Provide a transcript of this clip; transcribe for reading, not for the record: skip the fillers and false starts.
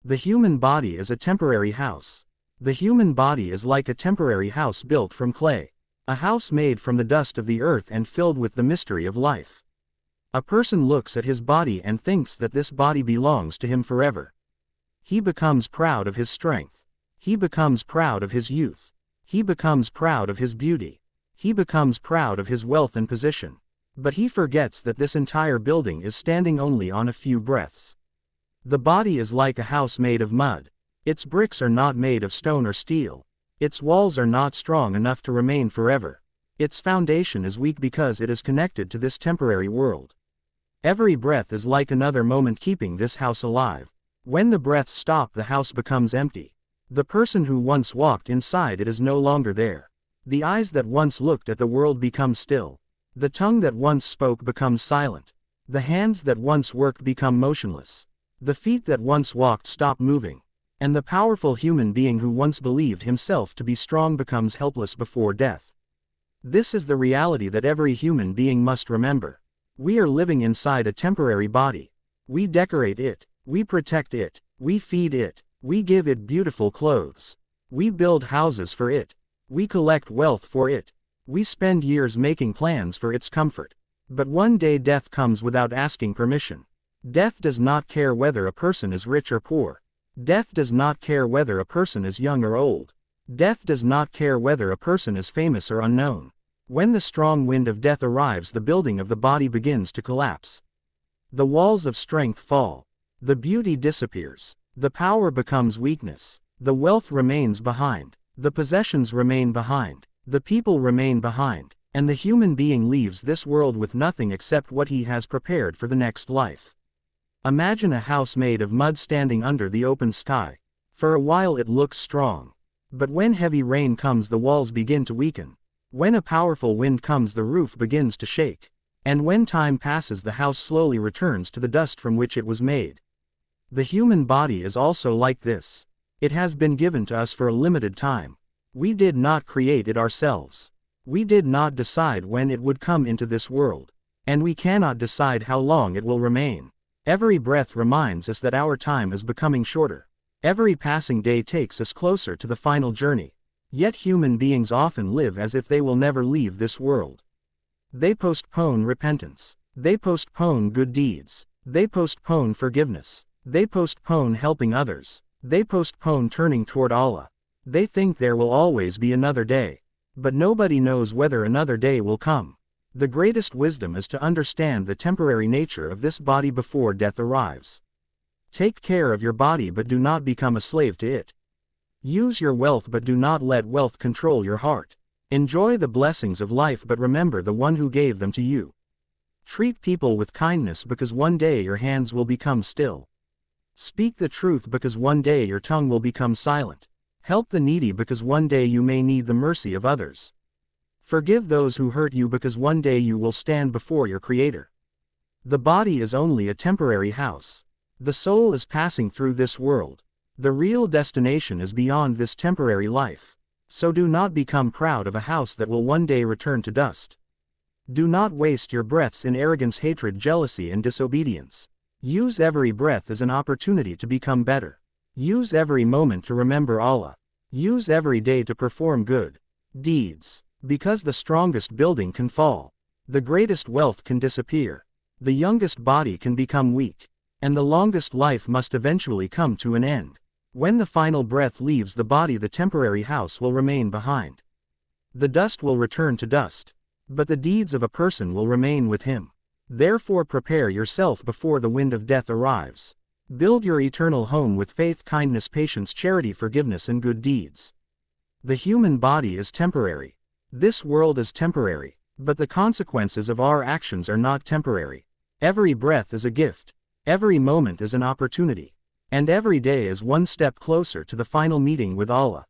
The human body is a temporary house. The human body is like a temporary house built from clay. A house made from the dust of the earth and filled with the mystery of life. A person looks at his body and thinks that this body belongs to him forever. He becomes proud of his strength. He becomes proud of his youth. He becomes proud of his beauty. He becomes proud of his wealth and position. But he forgets that this entire building is standing only on a few breaths. The body is like a house made of mud. Its bricks are not made of stone or steel. Its walls are not strong enough to remain forever. Its foundation is weak because it is connected to this temporary world. Every breath is like another moment keeping this house alive. When the breaths stop, the house becomes empty. The person who once walked inside it is no longer there. The eyes that once looked at the world become still. The tongue that once spoke becomes silent. The hands that once worked become motionless. The feet that once walked stop moving. And the powerful human being who once believed himself to be strong becomes helpless before death. This is the reality that every human being must remember. We are living inside a temporary body. We decorate it. We protect it. We feed it. We give it beautiful clothes. We build houses for it. We collect wealth for it. We spend years making plans for its comfort. But one day death comes without asking permission. Death does not care whether a person is rich or poor. Death does not care whether a person is young or old. Death does not care whether a person is famous or unknown. When the strong wind of death arrives, the building of the body begins to collapse. The walls of strength fall. The beauty disappears. The power becomes weakness. The wealth remains behind. The possessions remain behind. The people remain behind, and the human being leaves this world with nothing except what he has prepared for the next life. Imagine a house made of mud standing under the open sky. For a while it looks strong. But when heavy rain comes, the walls begin to weaken. When a powerful wind comes, the roof begins to shake. And when time passes, the house slowly returns to the dust from which it was made. The human body is also like this. It has been given to us for a limited time. We did not create it ourselves. We did not decide when it would come into this world. And we cannot decide how long it will remain. Every breath reminds us that our time is becoming shorter. Every passing day takes us closer to the final journey. Yet human beings often live as if they will never leave this world. They postpone repentance. They postpone good deeds. They postpone forgiveness. They postpone helping others. They postpone turning toward Allah. They think there will always be another day. But nobody knows whether another day will come. The greatest wisdom is to understand the temporary nature of this body before death arrives. Take care of your body, but do not become a slave to it. Use your wealth, but do not let wealth control your heart. Enjoy the blessings of life, but remember the one who gave them to you. Treat people with kindness, because one day your hands will become still. Speak the truth, because one day your tongue will become silent. Help the needy, because one day you may need the mercy of others. Forgive those who hurt you, because one day you will stand before your Creator. The body is only a temporary house. The soul is passing through this world. The real destination is beyond this temporary life. So do not become proud of a house that will one day return to dust. Do not waste your breaths in arrogance, hatred, jealousy, and disobedience. Use every breath as an opportunity to become better. Use every moment to remember Allah. Use every day to perform good deeds. Because the strongest building can fall. The greatest wealth can disappear. The youngest body can become weak. And the longest life must eventually come to an end. When the final breath leaves the body, the temporary house will remain behind. The dust will return to dust. But the deeds of a person will remain with him. Therefore prepare yourself before the wind of death arrives. Build your eternal home with faith, kindness, patience, charity, forgiveness, and good deeds. The human body is temporary. This world is temporary. But the consequences of our actions are not temporary. Every breath is a gift. Every moment is an opportunity. And every day is one step closer to the final meeting with Allah.